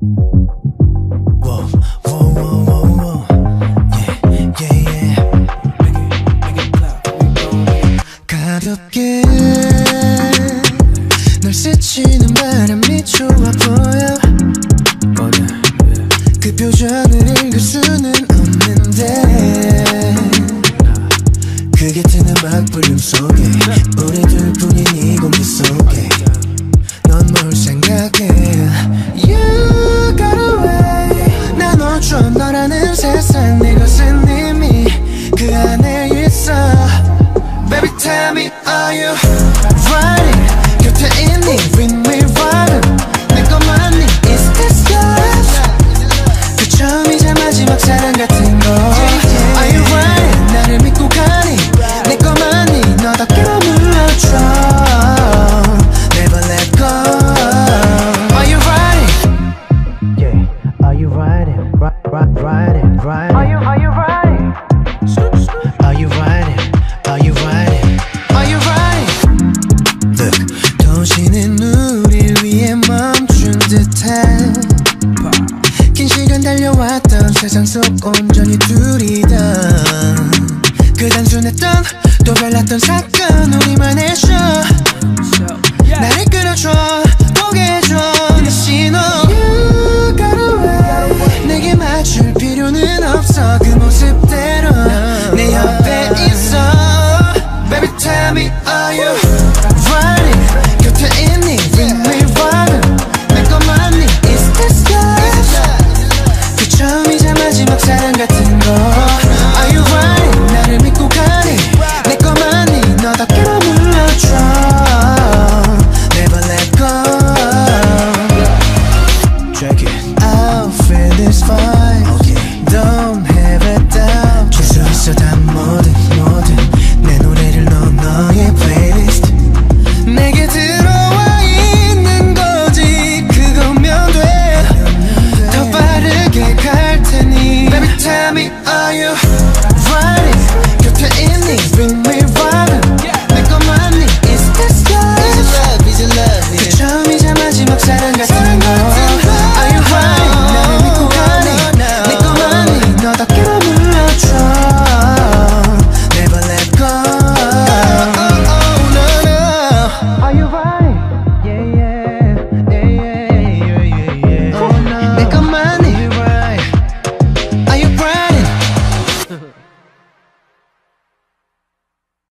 Whoa, whoa, whoa, whoa, whoa. Yeah, yeah, yeah. 가볍게 널 스치는 바람이 좋아 보여. 그 표정을 읽을 수는 없는데 그게 트는 음악 볼륨 속에 우리 둘뿐인 이 공기 속에 넌 뭘 생각해. You got away. 난 어쩌 너라는 세상 이것은 이미 그 안에 있어. Baby tell me are you riding 곁에 있니 with me riding 내 것만이 is this yours. 그 처음이자 마지막 사랑 같은 거. Are you riding 나를 믿고 가니 내 것만이 너답게 물어줘. Never let go. Are you riding? Yeah. Are you riding? Riding, riding. Are you riding? Are you riding? Are you riding? Are you riding? Look, 도시는 우릴 위해 멈춘 듯해. 긴 시간 달려왔던 세상 속 온전히 둘이